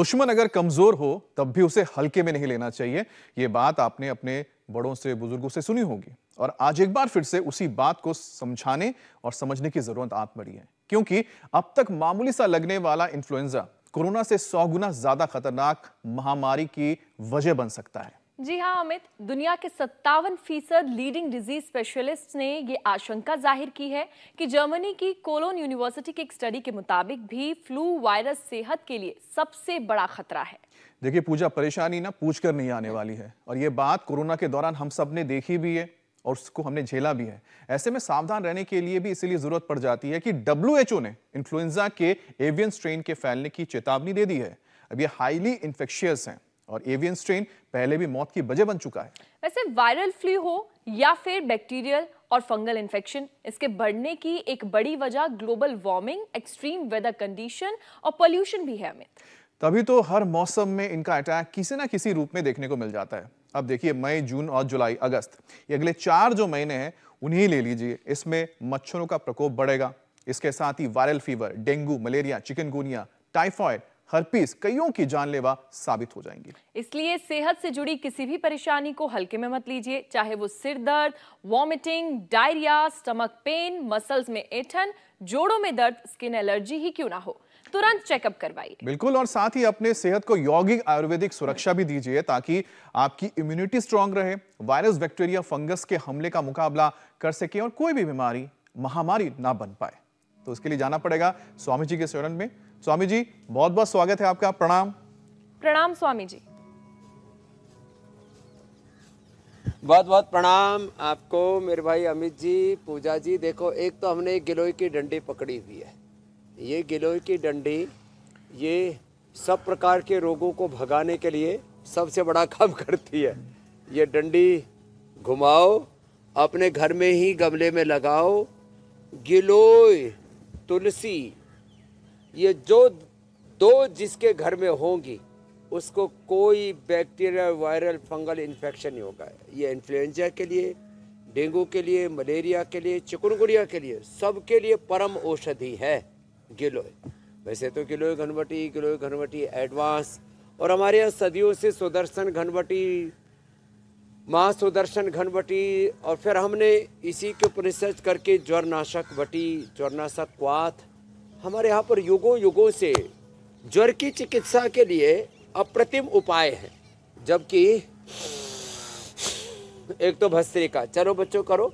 दुश्मन अगर कमजोर हो तब भी उसे हल्के में नहीं लेना चाहिए। ये बात आपने अपने बड़ों से, बुजुर्गों से सुनी होगी और आज एक बार फिर से उसी बात को समझाने और समझने की जरूरत आ पड़ी है, क्योंकि अब तक मामूली सा लगने वाला इन्फ्लुएंजा कोरोना से 100 गुना ज्यादा खतरनाक महामारी की वजह बन सकता है। जी हाँ अमित, दुनिया के 57% लीडिंग डिजीज स्पेशलिस्ट ने ये आशंका जाहिर की है कि जर्मनी की कोलोन यूनिवर्सिटी की एक स्टडी के मुताबिक भी फ्लू वायरस सेहत के लिए सबसे बड़ा खतरा है। देखिए पूजा, परेशानी ना पूछ कर नहीं आने वाली है और ये बात कोरोना के दौरान हम सब ने देखी भी है और उसको हमने झेला भी है। ऐसे में सावधान रहने के लिए भी इसीलिए जरूरत पड़ जाती है कि WHO ने इन्फ्लुएंजा के एवियन स्ट्रेन के फैलने की चेतावनी दे दी है। अब ये हाईली इंफेक्शियस हैं और एवियन स्ट्रेन पहले भी मौत की वजह बन चुका है। वैसे वायरल फ्लू हो या फिर बैक्टीरियल और फंगल इन्फेक्शन, इसके बढ़ने की एक बड़ी वजह global warming, extreme weather condition और पोल्यूशन भी है अमित। तभी तो हर मौसम में इनका अटैक किसी ना किसी रूप में देखने को मिल जाता है। अब देखिए मई, जून और जुलाई, अगस्त, ये अगले 4 जो महीने हैं उन्हीं ले लीजिए। इसमें मच्छरों का प्रकोप बढ़ेगा। इसके साथ ही viral fever, dengue, malaria, chikungunya, typhoid, herpes कईयों की जानलेवा साबित हो जाएंगी। इसलिए सेहत से जुड़ी किसी भी परेशानी को हल्के में मत लीजिए, चाहे वो सिर दर्द, vomiting, diarrhoea, stomach pain, muscles में ऐंठन, जोड़ों में दर्द, स्किन एलर्जी ही क्यों ना हो, तुरंत चेकअप करवाइए। बिल्कुल, और साथ ही अपने सेहत को यौगिक आयुर्वेदिक सुरक्षा भी दीजिए ताकि आपकी इम्यूनिटी स्ट्रांग रहे, वायरस, बैक्टीरिया, फंगस के हमले का मुकाबला कर सके और कोई भी बीमारी महामारी ना बन पाए। तो इसके लिए जाना पड़ेगा स्वामी जी के शरण में। स्वामी जी, बहुत बहुत स्वागत है आपका। प्रणाम। प्रणाम स्वामी जी। बहुत बहुत प्रणाम आपको मेरे भाई अमित जी, पूजा जी। देखो, एक तो हमने एक गिलोय की डंडी पकड़ी हुई है। ये गिलोय की डंडी ये सब प्रकार के रोगों को भगाने के लिए सबसे बड़ा काम करती है। ये डंडी घुमाओ, अपने घर में ही गमले में लगाओ। गिलोय, तुलसी, ये जो दो जिसके घर में होंगी उसको कोई बैक्टीरिया, वायरल, फंगल इन्फेक्शन नहीं होगा। ये इन्फ्लुएंजा के लिए, डेंगू के लिए, मलेरिया के लिए, चिकनगुनिया के लिए, सबके लिए परम औषधि है गिलोय। वैसे तो गिलोय घनवटी एडवांस, और हमारे यहाँ सदियों से सुदर्शन घनवटी, माँ सुदर्शन घनवटी, और फिर हमने इसी के ऊपर रिसर्च करके ज्वरनाशक वटी, ज्वरनाशक क्वाथ, हमारे यहाँ पर युगों युगों से ज्वर की चिकित्सा के लिए अप्रतिम उपाय हैं। जबकि एक तो भस्त्रिका, चलो बच्चों करो।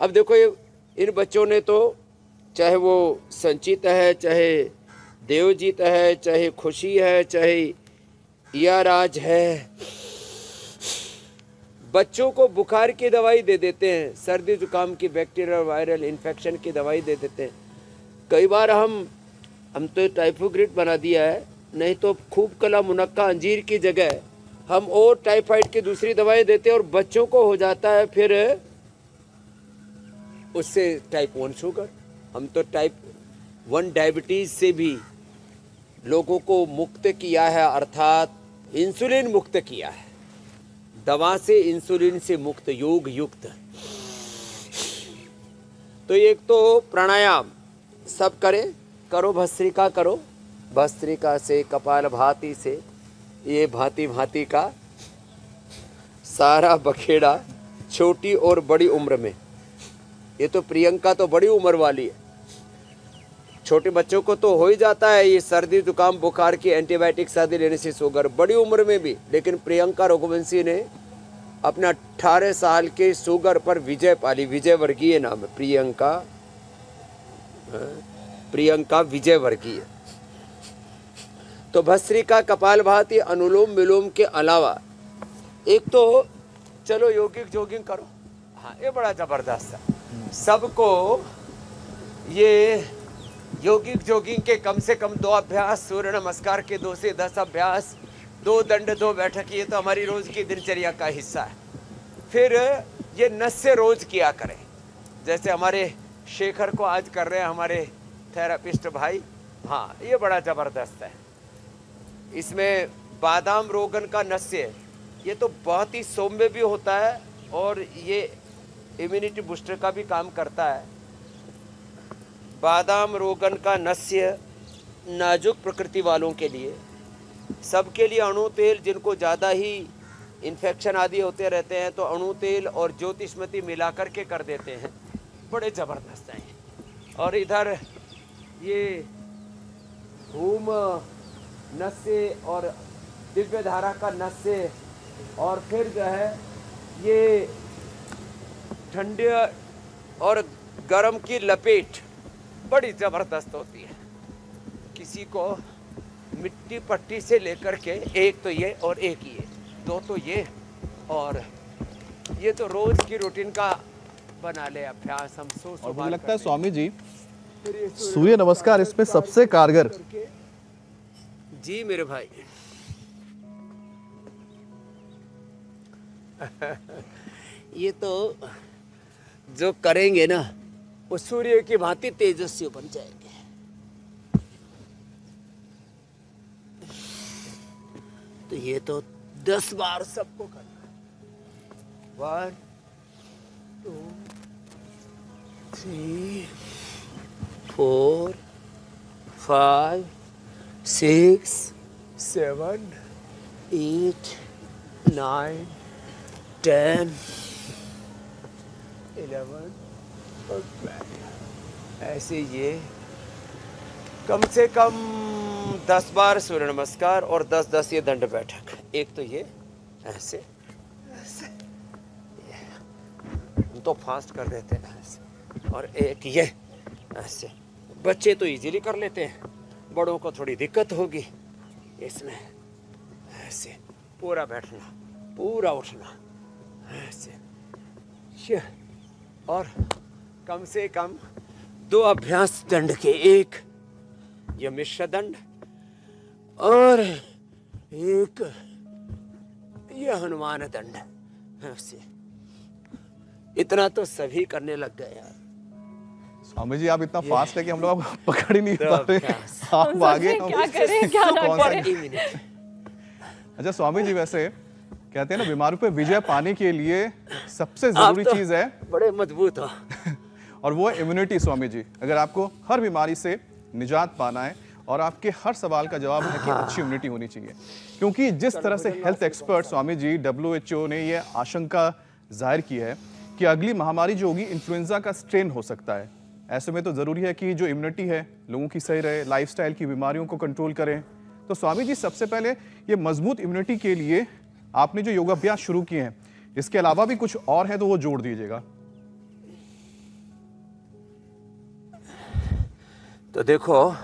अब देखो, ये इन बच्चों ने तो, चाहे वो संचित है, चाहे देवजीत है, चाहे खुशी है, चाहे इयाराज है, बच्चों को बुखार की दवाई दे देते हैं, सर्दी जुकाम की, बैक्टीरियल वायरल इन्फेक्शन की दवाई दे देते हैं। कई बार हम तो टाइफोग्रिड बना दिया है, नहीं तो खूब कला, मुनक्का, अंजीर की जगह हम और टाइफाइड की दूसरी दवाई देते हैं और बच्चों को हो जाता है फिर उससे टाइप 1 शुगर। हम तो टाइप 1 डायबिटीज से भी लोगों को मुक्त किया है, अर्थात इंसुलिन मुक्त किया है। दवा से, इंसुलिन से मुक्त, योग युक्त। तो एक तो प्राणायाम सब करो, भस्त्रिका करो। भस्त्रिका से, कपाल भाती से, ये भांति भांति का सारा बखेड़ा छोटी और बड़ी उम्र में। ये तो प्रियंका तो बड़ी उम्र वाली है, छोटे बच्चों को तो हो ही जाता है ये सर्दी जुकाम बुखार की एंटीबायोटिक आदि लेने से शुगर, बड़ी उम्र में भी। लेकिन प्रियंका रघुवंशी ने अपने 18 साल के शुगर पर विजय पाली। विजय वर्गीय नाम है प्रियंका विजय वर्गीय। तो भस्त्रिका, कपालभाति, अनुलोम विलोम के अलावा एक तो चलो योगिक जोगिंग करो। हाँ, ये बड़ा जबरदस्त है। सबको ये योगिक जोगिंग के कम से कम 2 अभ्यास, सूर्य नमस्कार के 2 से 10 अभ्यास, 2 दंड 2 बैठक, ये तो हमारी रोज की दिनचर्या का हिस्सा है। फिर ये नस्य रोज किया करें, जैसे हमारे शेखर को आज कर रहे हैं हमारे थेरापिस्ट भाई। हाँ, ये बड़ा जबरदस्त है। इसमें बादाम रोगन का नस्य, ये तो बहुत ही सौम्य भी होता है और ये इम्यूनिटी बूस्टर का भी काम करता है। बादाम रोगन का नस्य नाजुक प्रकृति वालों के लिए, सबके लिए अणु तेल, जिनको ज़्यादा ही इन्फेक्शन आदि होते रहते हैं तो अणु तेल और ज्योतिष्मती मिला करके कर देते हैं, बड़े ज़बरदस्त हैं। और इधर ये धूम नशे और दिव्य धारा का नशे, और फिर जो है ये ठंडे और गर्म की लपेट बड़ी ज़बरदस्त होती है। किसी को मिट्टी पट्टी से लेकर के, एक तो ये और एक ये, दो तो ये, और ये तो रोज की रूटीन का बना ले अभ्यास हम। और मुझे लगता है स्वामी जी सूर्य नमस्कार इसमें सबसे कारगर। जी मेरे भाई ये तो जो करेंगे ना वो सूर्य की भांति तेजस्वी बन जाएंगे। तो ये तो 10 बार सबको करना है। 1 2 3 4 5 6 7 8 9 10 11 और 12। ऐसे ये कम से कम 10 बार सूर्य नमस्कार और 10-10 ये दंड बैठक। एक तो ये ऐसे ऐसे, हम तो फास्ट कर देते हैं ऐसे, और एक ये ऐसे। बच्चे तो इजीली कर लेते हैं, बड़ों को थोड़ी दिक्कत होगी इसमें। ऐसे पूरा बैठना, पूरा उठना ऐसे ये, और कम से कम 2 अभ्यास दंड के, एक ये मिश्र दंड और एक ये हनुमान दंड ऐसे। इतना तो सभी करने लग गए यार। स्वामी जी आप इतना फास्ट है कि हम लोग आपको पकड़ ही नहीं तो पा रहे। आप आगे क्या करें क्या ना कौन सा करें। अच्छा स्वामी जी, वैसे कहते हैं ना बीमारियों पे विजय पाने के लिए सबसे आप जरूरी तो चीज है बड़े मजबूत हो। और वो है इम्यूनिटी। स्वामी जी, अगर आपको हर बीमारी से निजात पाना है और आपके हर सवाल का जवाब है कि अच्छी इम्यूनिटी होनी चाहिए, क्योंकि जिस तरह से health expert Swami ji WHO ने ये आशंका जाहिर की है कि अगली महामारी जो होगी इन्फ्लुएंजा का स्ट्रेन हो सकता है। ऐसे में तो जरूरी है कि जो इम्यूनिटी है लोगों की सही रहे, लाइफस्टाइल की बीमारियों को कंट्रोल करें। तो स्वामी जी सबसे पहले ये मजबूत इम्यूनिटी के लिए आपने जो योगाभ्यास शुरू किए हैं, इसके अलावा भी कुछ और है तो वो जोड़ दीजिएगा। तो देखो,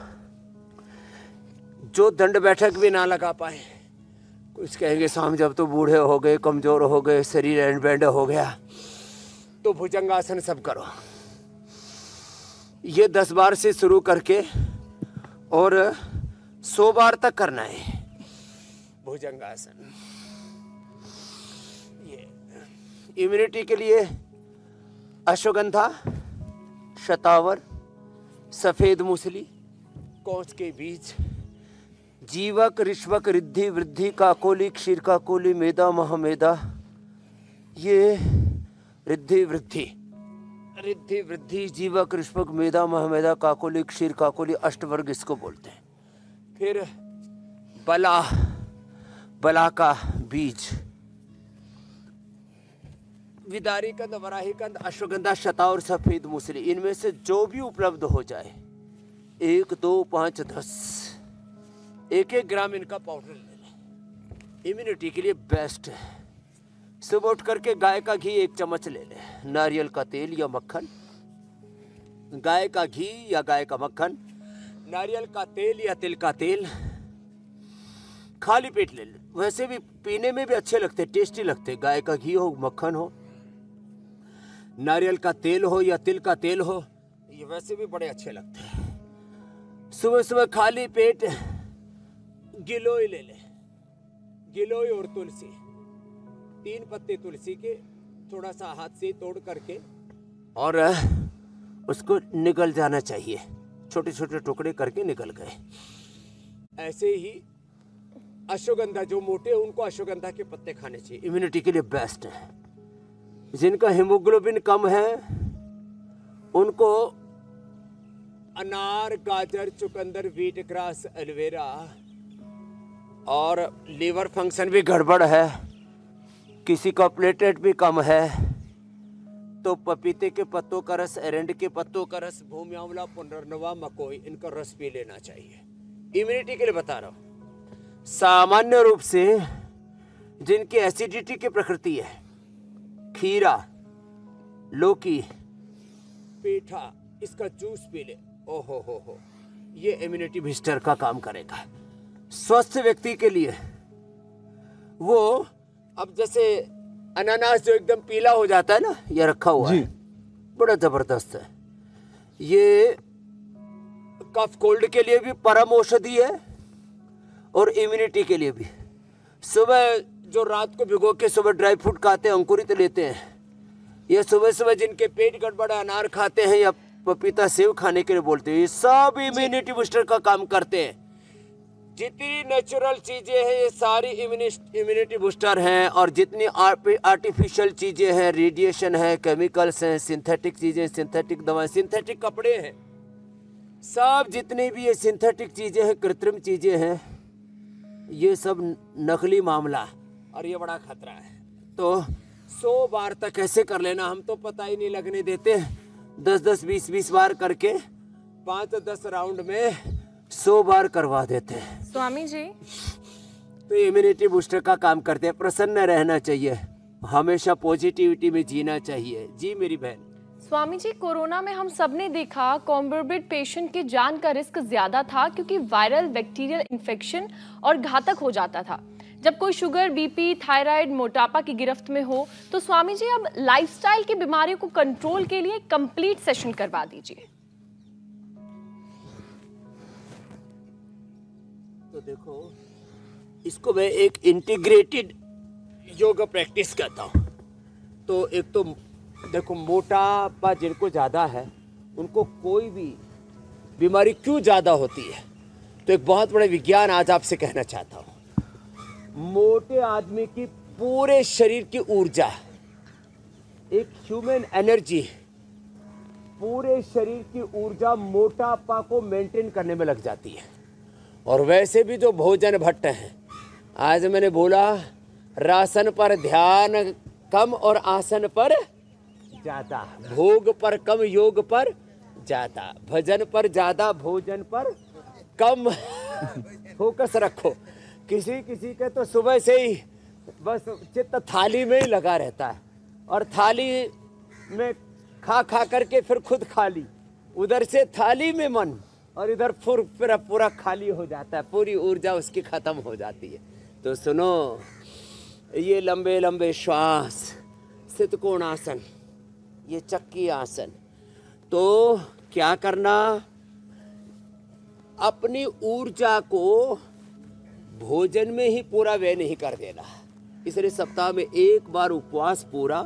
जो दंड बैठक भी ना लगा पाए, कुछ कहेंगे स्वामी जब तो बूढ़े हो गए, कमजोर हो गए, शरीर एंड बैंड हो गया, तो भुजंगासन सब करो। ये 10 बार से शुरू करके और 100 बार तक करना है भुजंगासन। ये इम्यूनिटी के लिए अश्वगंधा, शतावर, सफेद मूसली, कौच के बीज, जीवक, ऋष्वक, रिद्धि, वृद्धि, काकोली, क्षीर काकोली, मेदा, महामेदा, ये रिद्धि वृद्धि, रिद्धि वृद्धि, जीवक, ऋष्वक, मेदा, महामेदा, काकोली, क्षीर काकोली, अष्टवर्ग इसको बोलते हैं। फिर बला, बला का बीज, विदारी कंद, वराही कंद, अश्वगंधा, शतावर, सफेद मूसली, इनमें से जो भी उपलब्ध हो जाए, 1 2 5 10 1-1 ग्राम इनका पाउडर ले लें। इम्यूनिटी के लिए बेस्ट है। सुबह उठ करके गाय का घी 1 चम्मच ले लें, नारियल का तेल या मक्खन, गाय का घी या गाय का मक्खन, नारियल का तेल या तिल का तेल, खाली पेट ले लें। वैसे भी पीने में भी अच्छे लगते, टेस्टी लगते। गाय का घी हो, मक्खन हो, नारियल का तेल हो या तिल का तेल हो, ये वैसे भी बड़े अच्छे लगते हैं। सुबह सुबह खाली पेट गिलोय ले ले, गिलोय और तुलसी, 3 पत्ते तुलसी के थोड़ा सा हाथ से तोड़ करके और उसको निगल जाना चाहिए, छोटे छोटे टुकड़े करके निकल गए। ऐसे ही अश्वगंधा, जो मोटे हैं उनको अश्वगंधा के पत्ते खाने चाहिए, इम्यूनिटी के लिए बेस्ट है। जिनका हीमोग्लोबिन कम है उनको अनार, गाजर, चुकंदर, व्हीट ग्रास, एलोवेरा और लीवर फंक्शन भी गड़बड़ है, किसी का प्लेटलेट भी कम है, तो पपीते के पत्तों का रस, एरंड के पत्तों का रस, भूमि आंवला, पुनर्नवा, मकोई, इनका रस पी लेना चाहिए। इम्यूनिटी के लिए बता रहा हूँ। सामान्य रूप से जिनकी एसिडिटी की प्रकृति है, खीरा, लौकी, पेठा, इसका जूस पी ले, ओहो हो, ये इम्यूनिटी बूस्टर का काम करेगा। स्वस्थ व्यक्ति के लिए वो, अब जैसे अनानास जो एकदम पीला हो जाता है ना, ये रखा हुआ है, बड़ा जबरदस्त है। ये कफ कोल्ड के लिए भी परम औषधि है और इम्यूनिटी के लिए भी। सुबह जो रात को भिगो के सुबह ड्राई फ्रूट खाते हैं, अंकुरित लेते हैं, ये सुबह सुबह जिनके पेट गड़बड़ है अनार खाते हैं या पपीता सेव खाने के लिए बोलते हैं, ये सब इम्यूनिटी बूस्टर का काम करते हैं। जितनी नेचुरल चीजें हैं ये सारी इम्यूनिटी बूस्टर हैं, और जितनी आर्टिफिशियल चीजें हैं, रेडिएशन है, केमिकल्स हैं, सिंथेटिक चीजें, सिंथेटिक दवाएं, सिंथेटिक कपड़े हैं, सब जितनी भी ये सिंथेटिक चीजें हैं, कृत्रिम चीजें हैं, ये सब नकली मामला, और ये बड़ा खतरा है। तो 100 बार तक ऐसे कर लेना, हम तो पता ही नहीं लगने देते, 10-10, 20-20 बार करके 5-10 राउंड में 100 बार करवा देते हैं। स्वामी जी, तो इम्यूनिटी बूस्टर का काम करते हैं। प्रसन्न रहना चाहिए, हमेशा पॉजिटिविटी में जीना चाहिए। जी मेरी बहन। स्वामी जी, कोरोना में हम सबने देखा कोमोर्बिड पेशेंट की जान का रिस्क ज्यादा था, क्योंकि वायरल बैक्टीरियल इन्फेक्शन और घातक हो जाता था। जब कोई शुगर, बीपी, थायराइड, मोटापा की गिरफ्त में हो, तो स्वामी जी अब लाइफस्टाइल की बीमारियों को कंट्रोल के लिए कंप्लीट सेशन करवा दीजिए। तो देखो, इसको मैं एक इंटीग्रेटेड योगा प्रैक्टिस कहता हूँ। तो एक तो देखो, मोटापा जिनको ज़्यादा है उनको कोई भी बीमारी क्यों ज़्यादा होती है, तो एक बहुत बड़ा विज्ञान आज आपसे कहना चाहता हूँ। मोटे आदमी की पूरे शरीर की ऊर्जा, एक ह्यूमन एनर्जी, पूरे शरीर की ऊर्जा मोटापा को मेंटेन करने में लग जाती है। और वैसे भी जो भोजन भट्ट हैं, आज मैंने बोला राशन पर ध्यान कम और आसन पर ज्यादा, भोग पर कम, योग पर ज्यादा, भजन पर ज्यादा, भोजन पर कम फोकस रखो। किसी किसी के तो सुबह से ही बस चित्त थाली में ही लगा रहता है, और थाली में खा खा करके फिर खुद खाली, उधर से थाली में मन, और इधर फिर पूरा खाली हो जाता है, पूरी ऊर्जा उसकी खत्म हो जाती है। तो सुनो, ये लंबे लंबे श्वास, सितकोण आसन, ये चक्की आसन, तो क्या करना, अपनी ऊर्जा को भोजन में ही पूरा व्यय नहीं कर देना। इसलिए सप्ताह में 1 बार उपवास पूरा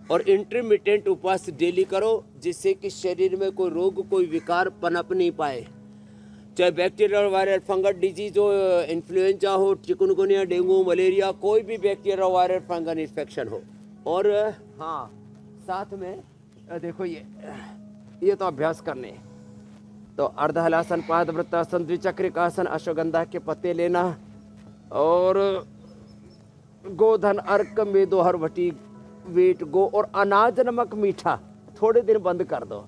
और इंटरमिटेंट उपवास डेली करो, जिससे कि शरीर में कोई रोग, कोई विकार पनप नहीं पाए, चाहे बैक्टीरियल, वायरल, फंगल डिजीज हो, इन्फ्लुएंजा हो, चिकुनगुनिया, डेंगू, मलेरिया, कोई भी बैक्टीरियल, वायरल, फंगल इन्फेक्शन हो। और हाँ, साथ में देखो ये तो अभ्यास करने, तो अर्धहलासन, पादवृत्तासन, द्विचक्रिकासन, अश्वगंधा के पत्ते लेना, और गोधन, अर्क, मेदोहर, वटी, वेट, गो, और अनाज, नमक, मीठा थोड़े दिन बंद कर दो।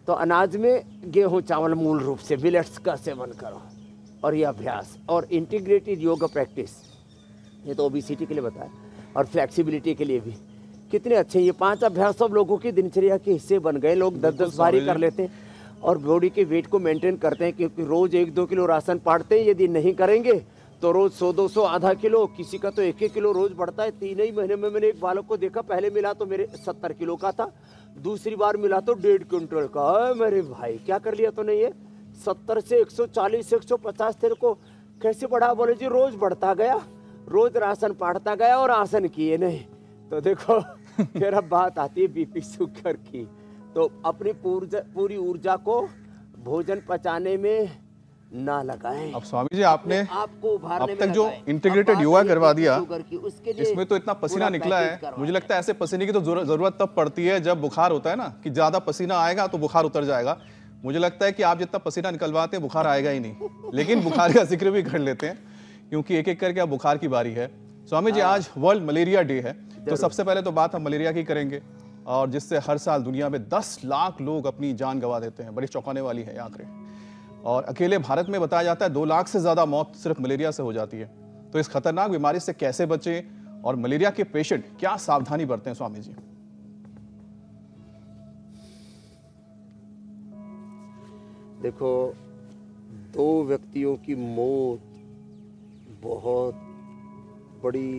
तो अनाज में गेहूं, चावल, मूल रूप से मिलेट्स का सेवन करो। और ये अभ्यास और इंटीग्रेटेड योगा प्रैक्टिस, ये तो ओबेसिटी के लिए बताया, और फ्लेक्सिबिलिटी के लिए भी कितने अच्छे। ये 5 अभ्यास सब लोगों की दिनचर्या के हिस्से बन गए। लोग 10-10 बार ही कर लेते हैं और बॉडी के वेट को मेंटेन करते हैं, क्योंकि रोज 1-2 किलो राशन पाड़ते हैं। यदि नहीं करेंगे तो रोज 100-200, आधा किलो, किसी का तो 1-1 किलो रोज बढ़ता है। 3 ही महीने में मैंने एक बालक को देखा, पहले मिला तो मेरे 70 किलो का था, दूसरी बार मिला तो 1.5 क्विंटल का। मेरे भाई क्या कर लिया तूने, ये 70 से 140 150 तेरे को कैसे बढ़ा? बोले जी रोज बढ़ता गया, रोज राशन पाड़ता गया और आसन किए नहीं। तो देखो फिर अब बात आती है बीपी शुगर की। तो अपनी पूरी ऊर्जा को भोजन पचाने में ना लगाएं। अब स्वामी जी आपने आपको अब तक जो इंटीग्रेटेड योगा करवा दिया, इसमें तो इतना पसीना निकला है, मुझे लगता है ऐसे पसीने की तो जरूरत तब पड़ती है जब बुखार होता है ना, कि ज्यादा पसीना आएगा तो बुखार उतर जाएगा। मुझे लगता है कि आप जितना पसीना निकलवाते हैं बुखार आएगा ही नहीं। लेकिन बुखार का जिक्र भी कर लेते हैं क्योंकि एक एक करके अब बुखार की बारी है। स्वामी जी, आज वर्ल्ड मलेरिया डे है, तो सबसे पहले तो बात हम मलेरिया की करेंगे, और जिससे हर साल दुनिया में 10 लाख लोग अपनी जान गंवा देते हैं। बड़ी चौंकाने वाली है ये आंकड़े। और अकेले भारत में बताया जाता है 2 लाख से ज्यादा मौत सिर्फ मलेरिया से हो जाती है। तो इस खतरनाक बीमारी से कैसे बचें और मलेरिया के पेशेंट क्या सावधानी बरतें स्वामी जी? देखो, 2 व्यक्तियों की मौत बहुत बड़ी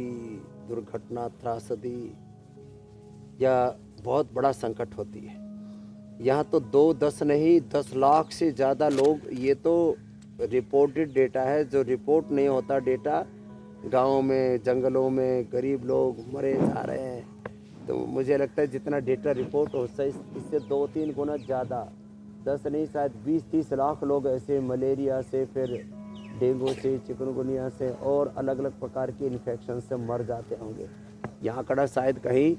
दुर्घटना, त्रासदी या बहुत बड़ा संकट होती है। यहाँ तो 2-10 नहीं, 10 लाख से ज़्यादा लोग, ये तो रिपोर्टेड डेटा है। जो रिपोर्ट नहीं होता डेटा, गाँव में, जंगलों में गरीब लोग मरे जा रहे हैं। तो मुझे लगता है जितना डेटा रिपोर्ट हो इससे 2-3 गुना ज़्यादा, 10 नहीं शायद 20-30 लाख लोग ऐसे मलेरिया से, फिर डेंगू से, चिकनगुनिया से और अलग अलग प्रकार के इन्फेक्शन से मर जाते होंगे। यहाँ कड़ा शायद कहीं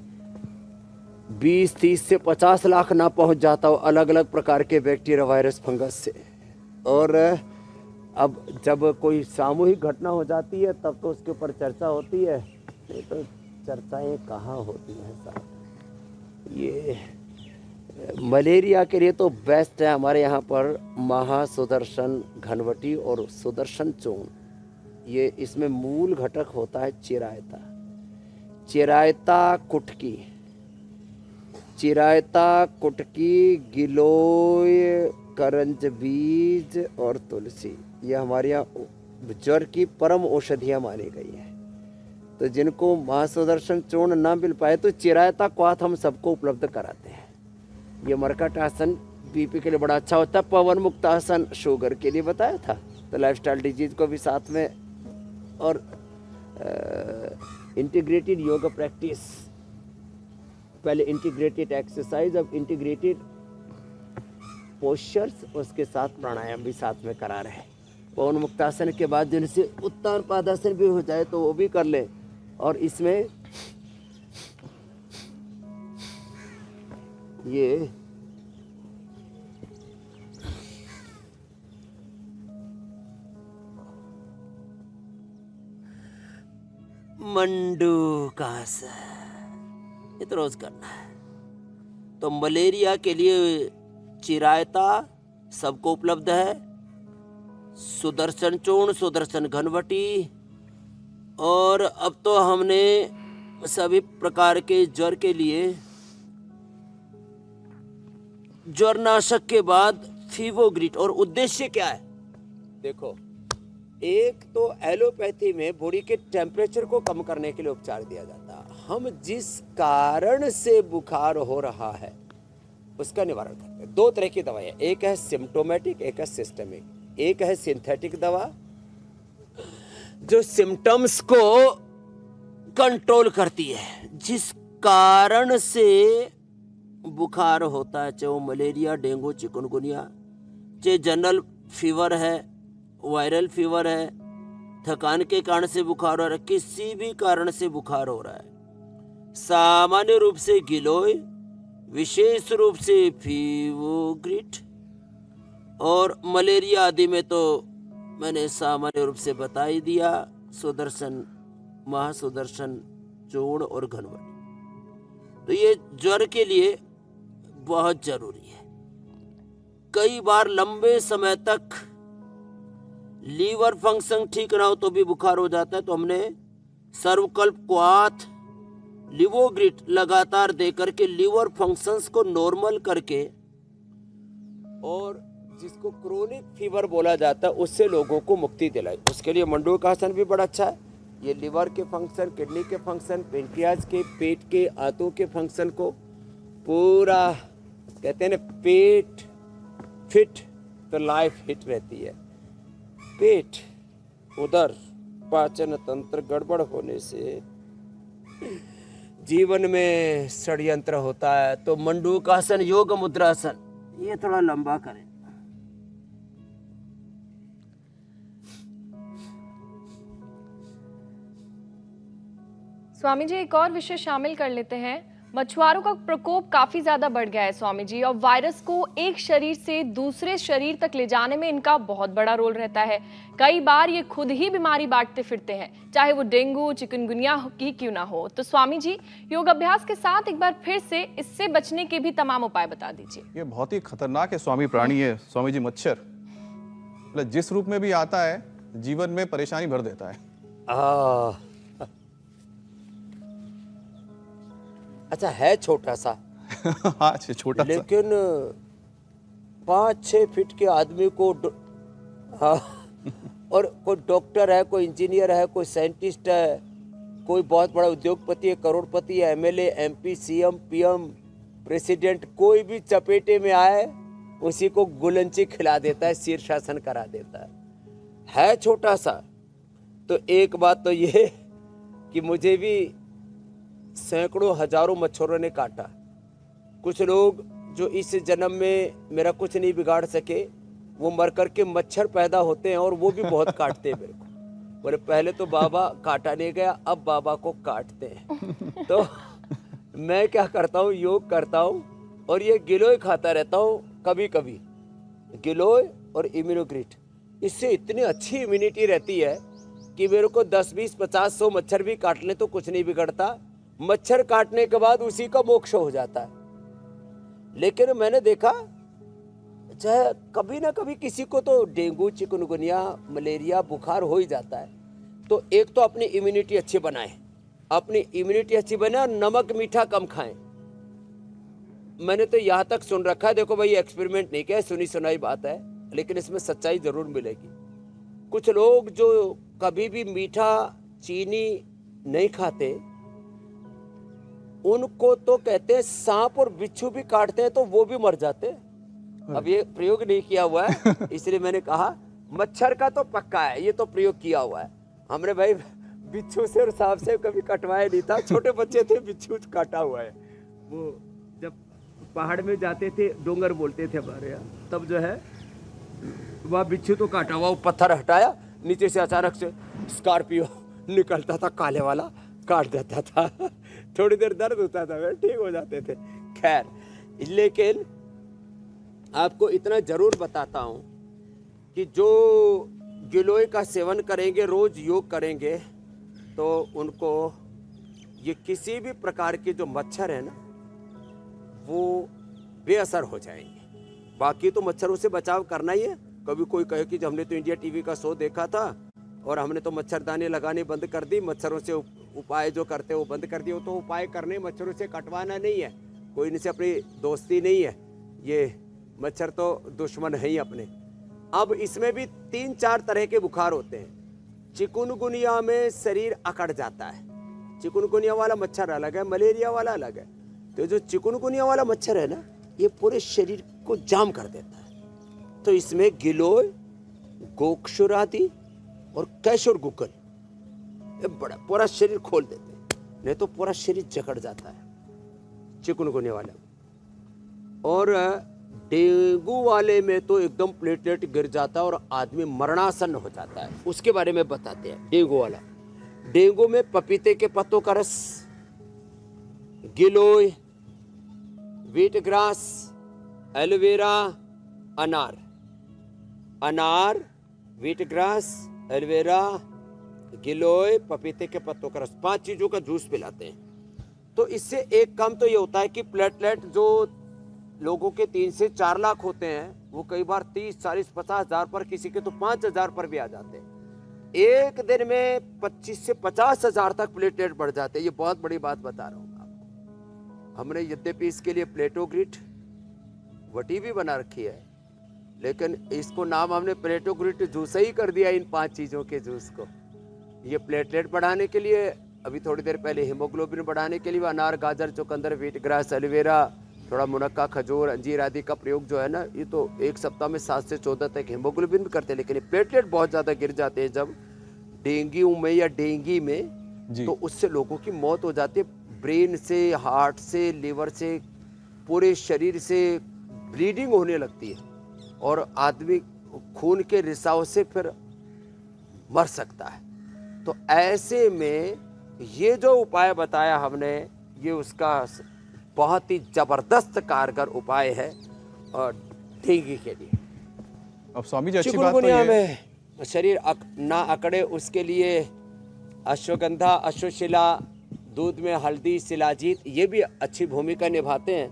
20-30 से 50 लाख ना पहुँच जाता हो अलग अलग प्रकार के बैक्टीरिया, वायरस, फंगस से। और अब जब कोई सामूहिक घटना हो जाती है तब तो उसके ऊपर चर्चा होती है, नहीं तो चर्चाएं कहाँ होती हैं साहब। ये मलेरिया के लिए तो बेस्ट है हमारे यहाँ पर महासुदर्शन घनवटी और सुदर्शन चूर्ण। ये इसमें मूल घटक होता है चिरायता, चिरायता कुटकी, चिरायता कुटकी, गिलोय, करंज बीज और तुलसी। ये हमारे यहाँ ज्वर की परम औषधियाँ मानी गई हैं। तो जिनको महासुदर्शन चूर्ण ना मिल पाए तो चिरायता क्वाथ हम सबको उपलब्ध कराते हैं। ये मरकट आसन बीपी के लिए बड़ा अच्छा होता है। पवन मुक्त आसन शुगर के लिए बताया था, तो लाइफस्टाइल डिजीज को भी साथ में। और इंटीग्रेटेड योगा प्रैक्टिस, पहले इंटीग्रेटेड एक्सरसाइज, अब इंटीग्रेटेड पोस्चर्स, उसके साथ प्राणायाम भी साथ में करा रहे हैं। पवन मुक्तासन के बाद जिनसे उत्तान पादासन भी हो जाए तो वो भी कर ले। और इसमें ये मंडूकासन, ये तो रोज करना है। तो मलेरिया के लिए चिरायता सबको उपलब्ध है, सुदर्शन चूर्ण, सुदर्शन घनवटी, और अब तो हमने सभी प्रकार के ज्वर के लिए ज्वरनाशक के बाद फीवोग्रिट। और उद्देश्य क्या है? देखो, एक तो एलोपैथी में बॉडी के टेम्परेचर को कम करने के लिए उपचार दिया जाता है। हम जिस कारण से बुखार हो रहा है उसका निवारण करते हैं। 2 तरह की दवाएं, एक है सिम्टोमेटिक, एक है सिस्टमिक। एक है सिंथेटिक दवा जो सिम्टम्स को कंट्रोल करती है, जिस कारण से बुखार होता है, चाहे वो मलेरिया, डेंगू, चिकनगुनिया, चाहे जनरल फीवर है, वायरल फीवर है, थकान के कारण से बुखार हो रहा है, किसी भी कारण से बुखार हो रहा है। सामान्य रूप से गिलोय, विशेष रूप से फीवोग्रिट, और मलेरिया आदि में तो मैंने सामान्य रूप से बता ही दिया, सुदर्शन, महासुदर्शन चूर्ण और घनवटी। तो ये ज्वर के लिए बहुत जरूरी है। कई बार लंबे समय तक लीवर फंक्शन ठीक ना हो तो भी बुखार हो जाता है। तो हमने सर्वकल्प क्वाथ, लिवोग्रिट लगातार देकर के लीवर फंक्शंस को नॉर्मल करके, और जिसको क्रोनिक फीवर बोला जाता है उससे लोगों को मुक्ति दिलाई। उसके लिए मंडूकासन भी बड़ा अच्छा है। ये लिवर के फंक्शन, किडनी के फंक्शन, पेनक्रियाज के, पेट के, आंतों के फंक्शन को पूरा, कहते हैं ना, पेट फिट तो लाइफ हिट रहती है। पेट, उदर, पाचन तंत्र गड़बड़ होने से जीवन में षड्यंत्र होता है। तो मंडूकासन, योग मुद्रासन, ये थोड़ा लंबा करें। स्वामी जी, एक और विषय शामिल कर लेते हैं। मछुआरों का प्रकोप काफी ज्यादा बढ़ गया है स्वामी जी, और वायरस को एक शरीर से दूसरे शरीर तक ले जाने में इनका बहुत बड़ा रोल रहता है। कई बार ये खुद ही बीमारी बांटते फिरते हैं, चाहे वो डेंगू चिकनगुनिया की क्यों ना हो। तो स्वामी जी, योग अभ्यास के साथ एक बार फिर से इससे बचने के भी तमाम उपाय बता दीजिए। ये बहुत ही खतरनाक है स्वामी प्राणी है स्वामी जी, मच्छर। मतलब जिस रूप में भी आता है जीवन में परेशानी भर देता है। अच्छा है छोटा सा हाँ छोटा सा, लेकिन 5-6 फीट के आदमी को हाँ, और कोई डॉक्टर है, कोई इंजीनियर है, कोई साइंटिस्ट है, कोई बहुत बड़ा उद्योगपति है, करोड़पति है, MLA, MP, CM, PM, president, कोई भी चपेटे में आए उसी को गुलंची खिला देता है, शीर्षासन करा देता है छोटा सा। तो एक बात तो ये कि मुझे भी सैकड़ों हजारों मच्छरों ने काटा। कुछ लोग जो इस जन्म में मेरा कुछ नहीं बिगाड़ सके वो मर करके मच्छर पैदा होते हैं और वो भी बहुत काटते हैं मेरे को। बोले पहले तो बाबा काटा नहीं गया, अब बाबा को काटते हैं। तो मैं क्या करता हूँ, योग करता हूँ और ये गिलोय खाता रहता हूँ कभी कभी, गिलोय और इम्यूनोग्रिट। इससे इतनी अच्छी इम्यूनिटी रहती है कि मेरे को 10, 20, 50, 100 मच्छर भी काट ले तो कुछ नहीं बिगड़ता। मच्छर काटने के बाद उसी का मोक्ष हो जाता है। लेकिन मैंने देखा चाहे कभी ना कभी किसी को तो डेंगू चिकनगुनिया मलेरिया बुखार हो ही जाता है। तो एक तो अपनी इम्यूनिटी अच्छी बनाए, अपनी इम्यूनिटी अच्छी बनाए और नमक मीठा कम खाएं। मैंने तो यहाँ तक सुन रखा है, देखो भाई एक्सपेरिमेंट नहीं किया, सुनी सुनाई बात है, लेकिन इसमें सच्चाई जरूर मिलेगी। कुछ लोग जो कभी भी मीठा चीनी नहीं खाते उनको तो कहते हैं सांप और बिच्छू भी काटते हैं तो वो भी मर जाते हैं। अब ये प्रयोग नहीं किया हुआ है इसलिए मैंने कहा, मच्छर का तो पक्का है, ये तो प्रयोग किया हुआ है हमने भाई। बिच्छू से और सांप से कभी कटवाया नहीं था, छोटे बच्चे थे बिच्छू काटा हुआ है। वो जब पहाड़ में जाते थे, डोंगर बोलते थे हमारे यहाँ, तब जो है वह बिच्छू तो काटा हुआ, वो पत्थर हटाया, नीचे से अचानक से स्कॉर्पियो निकलता था काले वाला, काट देता था। थोड़ी देर दर्द होता था, वे ठीक हो जाते थे। खैर, लेकिन आपको इतना जरूर बताता हूं कि जो गिलोय का सेवन करेंगे, रोज योग करेंगे, तो उनको ये किसी भी प्रकार के जो मच्छर है ना वो बेअसर हो जाएंगे। बाकी तो मच्छरों से बचाव करना ही है। कभी कोई कहे कि हमने तो इंडिया टीवी का शो देखा था और हमने तो मच्छरदानी लगाने बंद कर दी, मच्छरों से उपाय जो करते वो बंद कर दिए। वो तो उपाय करने, मच्छरों से कटवाना नहीं है, कोई इनसे अपनी दोस्ती नहीं है, ये मच्छर तो दुश्मन है ही अपने। अब इसमें भी 3-4 तरह के बुखार होते हैं। चिकुनगुनिया में शरीर अकड़ जाता है, चिकुनगुनिया वाला मच्छर अलग है, मलेरिया वाला अलग है। तो जो चिकुनगुनिया वाला मच्छर है ना, ये पूरे शरीर को जाम कर देता है। तो इसमें गिलोय, गोक्षुरादि और कैशोर गुकल ये बड़ा पूरा शरीर खोल देते हैं, नहीं तो पूरा शरीर जकड़ जाता है चिकुनगुनिया वाले। और डेंगू वाले में तो एकदम प्लेटलेट गिर जाता है और आदमी मरणासन हो जाता है। उसके बारे में बताते हैं। डेंगू वाला, डेंगू में पपीते के पत्तों का रस, गिलोय, व्हीट ग्रास, एलोवेरा, अनार, अनार, व्हीट ग्रास, एलोवेरा, गिलोय, पपीते के पत्तों का रस, 5 चीजों का जूस पिलाते हैं। तो इससे एक काम तो ये होता है कि प्लेटलेट जो लोगों के 3 से 4 लाख होते हैं वो कई बार 30, 40, 50 हजार पर, किसी के तो 5 हजार पर भी आ जाते हैं। एक दिन में 25 से 50 हजार तक प्लेटलेट बढ़ जाते हैं। ये बहुत बड़ी बात बता रहा हूँ आपको। हमने यद्यपि इसके लिए प्लेटोग्रिट वटी भी बना रखी है, लेकिन इसको नाम हमने प्लेटोग्रिट जूस ही कर दिया, इन 5 चीजों के जूस को। ये प्लेटलेट बढ़ाने के लिए, अभी थोड़ी देर पहले हीमोग्लोबिन बढ़ाने के लिए अनार, गाजर, चुकंदर, व्हीट ग्रास, एलोवेरा, थोड़ा मुनक्का, खजूर, अंजीर आदि का प्रयोग जो है ना, ये तो एक सप्ताह में 7 से 14 तक हीमोग्लोबिन भी करते हैं। लेकिन प्लेटलेट बहुत ज़्यादा गिर जाते हैं जब डेंगू में या डेंगी में, तो उससे लोगों की मौत हो जाती है। ब्रेन से, हार्ट से, लीवर से, पूरे शरीर से ब्लीडिंग होने लगती है और आदमी खून के रिसाव से फिर मर सकता है। तो ऐसे में ये जो उपाय बताया हमने, ये उसका बहुत ही जबरदस्त कारगर उपाय है और डेंगू के लिए। अब स्वामी जी अच्छी बात तो चिकुनगुनिया ये में शरीर ना अकड़े उसके लिए अश्वगंधा, अश्वशिला, दूध में हल्दी, शिलाजीत ये भी अच्छी भूमिका निभाते हैं।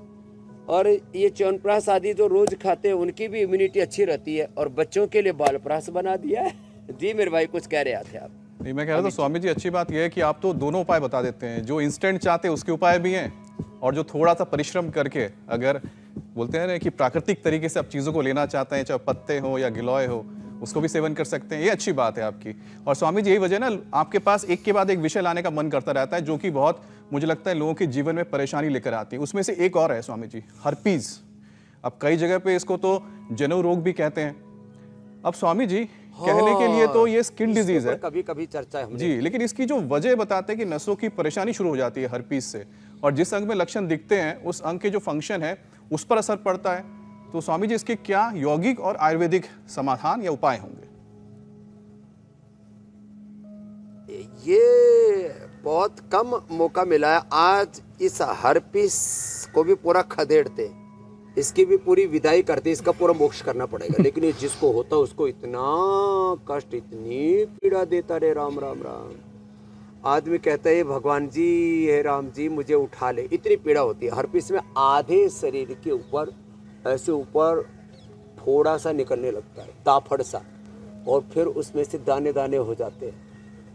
और ये च्यवनप्राश आदि जो रोज खाते हैं उनकी भी इम्यूनिटी अच्छी रहती है। और बच्चों के लिए बालप्राश बना दिया है। जी मेरे भाई कुछ कह रहे थे आप? नहीं, मैं कह रहा था स्वामी जी अच्छी बात यह है कि आप तो दोनों उपाय बता देते हैं, जो इंस्टेंट चाहते हैं उसके उपाय भी हैं और जो थोड़ा सा परिश्रम करके अगर बोलते हैं ना कि प्राकृतिक तरीके से आप चीज़ों को लेना चाहते हैं, चाहे पत्ते हो या गिलोय हो, उसको भी सेवन कर सकते हैं। ये अच्छी बात है आपकी। और स्वामी जी यही वजह ना आपके पास एक के बाद एक विषय लाने का मन करता रहता है, जो कि बहुत मुझे लगता है लोगों के जीवन में परेशानी लेकर आती है। उसमें से एक और है स्वामी जी, हर्पीज। अब कई जगह पे इसको तो जनेऊ रोग भी कहते हैं। अब स्वामी जी कहने के लिए तो ये स्किन डिजीज है, कभी कभी चर्चा है जी, लेकिन इसकी जो वजह बताते हैं कि नसों की परेशानी शुरू हो जाती है हर्पीज से, और जिस अंग में लक्षण दिखते हैं उस अंग के जो फंक्शन है उस पर असर पड़ता है। तो स्वामी जी इसके क्या यौगिक और आयुर्वेदिक समाधान या उपाय होंगे? ये बहुत कम मौका मिला है आज इस हर्पीस को भी पूरा खदेड़ते, इसकी भी पूरी विदाई करते, इसका पूरा मोक्ष करना पड़ेगा। लेकिन ये जिसको होता उसको इतना कष्ट, इतनी पीड़ा देता रे, राम राम राम। आदमी कहता है भगवान जी, हे राम जी मुझे उठा ले, इतनी पीड़ा होती है। हर्पीस में आधे शरीर के ऊपर ऐसे ऊपर थोड़ा सा निकलने लगता है, ताफड़ सा, और फिर उसमें से दाने दाने हो जाते हैं।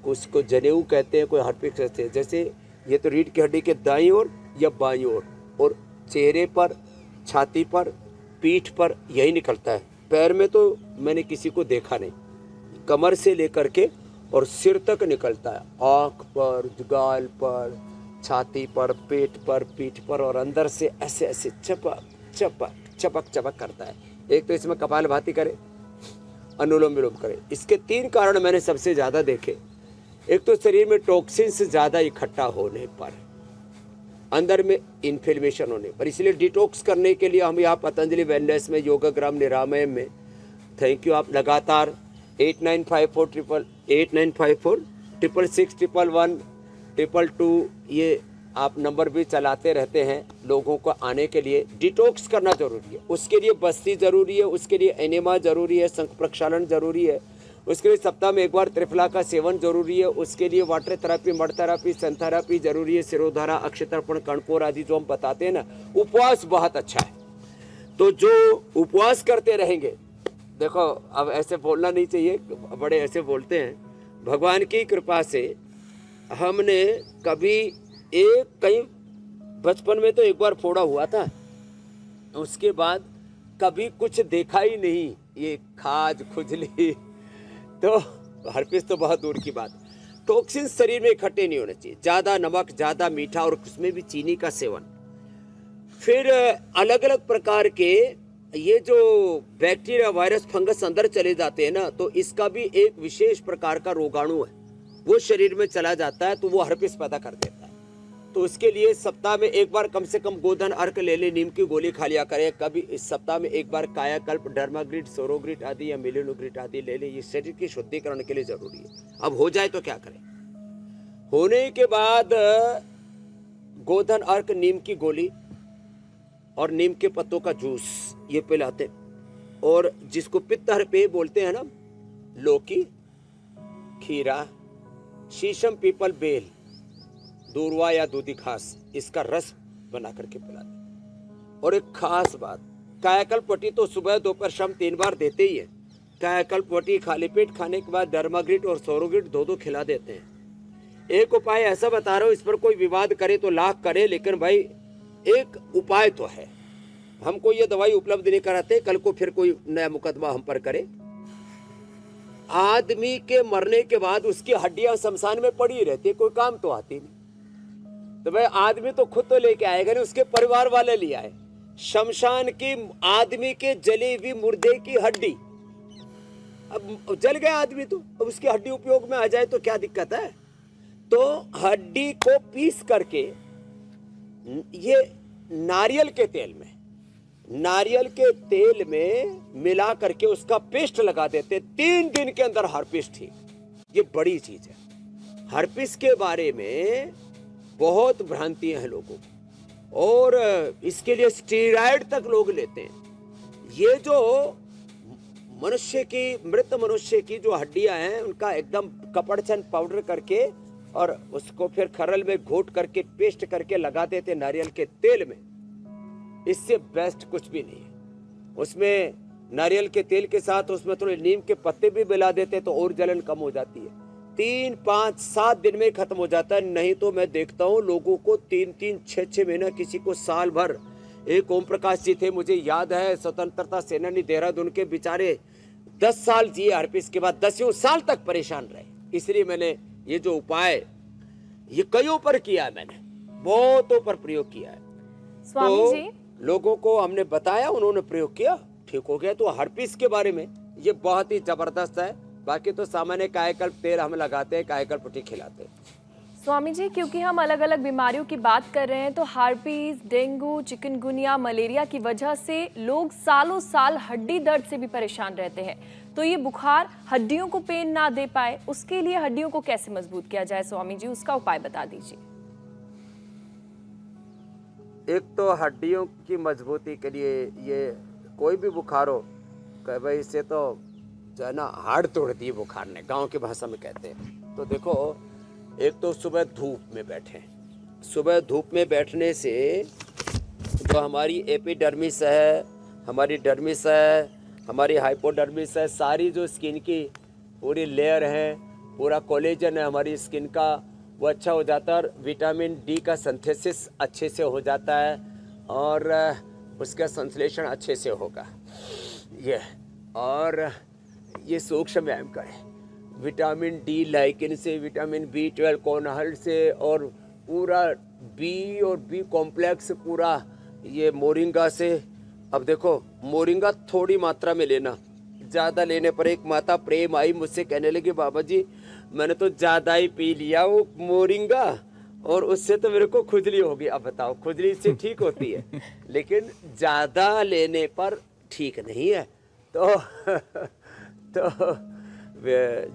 उसको जनेऊ कहते हैं, कोई हर्पीस कहते हैं। जैसे ये तो रीढ़ की हड्डी के दाईं ओर या बाईं ओर, और चेहरे पर, छाती पर, पीठ पर यही निकलता है। पैर में तो मैंने किसी को देखा नहीं, कमर से लेकर के और सिर तक निकलता है। आँख पर, गाल पर, छाती पर, पेट पर, पीठ पर, और अंदर से ऐसे ऐसे चपक चपक चपक चपक करता है। एक तो इसमें कपालभाति करे, अनुलोम विलोम करे। इसके 3 कारण मैंने सबसे ज़्यादा देखे। एक तो शरीर में टॉक्सिन्स ज़्यादा इकट्ठा होने पर, अंदर में इन्फ्लेमेशन होने पर। इसलिए डिटॉक्स करने के लिए हम यहाँ पतंजलि वेलनेस में, योगाग्राम निरामय में, थैंक यू, आप लगातार 8954 ये आप नंबर भी चलाते रहते हैं लोगों को आने के लिए। डिटॉक्स करना जरूरी है, उसके लिए बस्ती जरूरी है, उसके लिए एनेमा जरूरी है, शंख प्रक्षालन जरूरी है, उसके लिए सप्ताह में 1 बार त्रिफला का सेवन जरूरी है, उसके लिए वाटर थेरापी, मड थेरापी, सन थेरापी जरूरी है, सिरोधारा, अक्षतर्पण, कणकोर आदि जो हम बताते हैं ना। उपवास बहुत अच्छा है, तो जो उपवास करते रहेंगे, देखो अब ऐसे बोलना नहीं चाहिए, बड़े ऐसे बोलते हैं। भगवान की कृपा से हमने कभी कहीं बचपन में तो 1 बार फोड़ा हुआ था, उसके बाद कभी कुछ देखा ही नहीं, ये खाज खुजली, तो हर्पीस तो बहुत दूर की बात। टॉक्सिन शरीर में इकट्ठे नहीं होने चाहिए, ज़्यादा नमक, ज़्यादा मीठा, और उसमें भी चीनी का सेवन। फिर अलग अलग प्रकार के ये जो बैक्टीरिया, वायरस, फंगस अंदर चले जाते हैं ना, तो इसका भी एक विशेष प्रकार का रोगाणु है, वो शरीर में चला जाता है, तो वो हर्पीस पैदा कर देता है। तो उसके लिए सप्ताह में 1 बार कम से कम गोधन अर्क ले ले, नीम की गोली खा लिया करें। कभी इस सप्ताह में 1 बार कायाकल्प, डर्माग्रिड, सोरोग्रिड आदि या मिलिनोग्रिड आदि ले ले, ये शरीर की शुद्धिकरण के लिए जरूरी है। अब हो जाए तो क्या करें? होने के बाद गोधन अर्क, नीम की गोली और नीम के पत्तों का जूस ये पिलाते। और जिसको पित्त हर्पे बोलते हैं ना, लौकी, खीरा, शीशम, पीपल, बेल, दूरवा या दूधी घास, इसका रस बना करके पिलाते। और एक खास बात, कायाकल्प वटी तो सुबह, दोपहर, शाम 3 बार देते ही है। कायाकल्प वटी खाली पेट खाने के बाद डर्माग्रिड और सोरोग्रिड 2-2 खिला देते हैं। एक उपाय ऐसा बता रहा हूँ, इस पर कोई विवाद करे तो लाख करे, लेकिन भाई एक उपाय तो है। हमको ये दवाई उपलब्ध नहीं कराते, कल को फिर कोई नया मुकदमा हम पर करे। आदमी के मरने के बाद उसकी हड्डियां शमशान में पड़ी रहती है, कोई काम तो आती नहीं। तो भाई आदमी तो खुद तो लेके आएगा नहीं, उसके परिवार वाले ले आए। शमशान की आदमी के जली हुई मुर्दे की हड्डी, अब जल गया आदमी तो अब उसकी हड्डी उपयोग में आ जाए तो क्या दिक्कत है? तो हड्डी को पीस करके ये नारियल के तेल में मिला करके उसका पेस्ट लगा देते, 3 दिन के अंदर हर्पीस ठीक। ये बड़ी चीज है। हर्पीस के बारे में बहुत भ्रांतियां हैं लोगों को। और इसके लिए स्टेरॉइड तक लोग लेते हैं। ये जो मनुष्य की, मृत मनुष्य की जो हड्डियां हैं, उनका एकदम कपड़चन पाउडर करके और उसको फिर खरल में घोट करके पेस्ट करके लगा देते नारियल के तेल में। इससे बेस्ट कुछ भी नहीं है। उसमें नारियल के तेल के साथ उसमें थोड़े नीम के पत्ते भी मिला देते तो और जलन कम हो जाती है। 3, 5, 7 दिन में खत्म हो जाता है। नहीं तो मैं देखता हूँ लोगों को 3-3, 6-6 महीना, किसी को साल भर। एक ओम प्रकाश जी थे, मुझे याद है, स्वतंत्रता सेनानी देहरादून के, बेचारे 10 साल जिए हर्पिस के बाद, 10 साल तक परेशान रहे। इसलिए मैंने ये जो उपाय ये कईयों पर किया है, मैंने बहुतों पर प्रयोग किया है। स्वामी तो जी, लोगों को हमने बताया, उन्होंने प्रयोग किया, ठीक हो गया। तो हर्पिस के बारे में ये बहुत ही जबरदस्त है। बाकी तो सामान्य कायाकल्प तेल हम लगाते हैं, कायाकल्प पट्टी खिलाते हैं। स्वामी जी, क्योंकि हम अलग अलग बीमारियों की बात कर रहे हैं, तो हार्पीज, डेंगू, चिकनगुनिया, मलेरिया की वजह से लोग सालों साल हड्डी दर्द से भी परेशान रहते हैं। तो ये बुखार हड्डियों को पेन ना दे पाए, उसके लिए हड्डियों को कैसे मजबूत किया जाए स्वामी जी, उसका उपाय बता दीजिए। एक तो हड्डियों की मजबूती के लिए ये कोई भी बुखार हो, कहे भाई इससे तो जो है ना हाड़ तोड़ दी बुखार ने, गांव की भाषा में कहते हैं। तो देखो, एक तो सुबह धूप में बैठें। सुबह धूप में बैठने से जो हमारी एपिडर्मिस है, हमारी डर्मिस है, हमारी हाइपोडर्मिस है, सारी जो स्किन की पूरी लेयर है, पूरा कोलेजन है हमारी स्किन का, वो अच्छा हो जाता है। और विटामिन डी का सिंथेसिस अच्छे से हो जाता है और उसका संश्लेषण अच्छे से होगा। और ये सूक्ष्म व्यायाम करें, विटामिन डी लाइकिन से, विटामिन B12 कोनहल से, और पूरा बी और बी कॉम्प्लेक्स पूरा ये मोरिंगा से। अब देखो, मोरिंगा थोड़ी मात्रा में लेना, ज़्यादा लेने पर एक माता प्रेम आई, मुझसे कहने लगी बाबा जी मैंने तो ज़्यादा ही पी लिया वो मोरिंगा और उससे तो मेरे को खुजली होगी। अब बताओ, खुजली से ठीक होती है लेकिन ज़्यादा लेने पर ठीक नहीं है। तो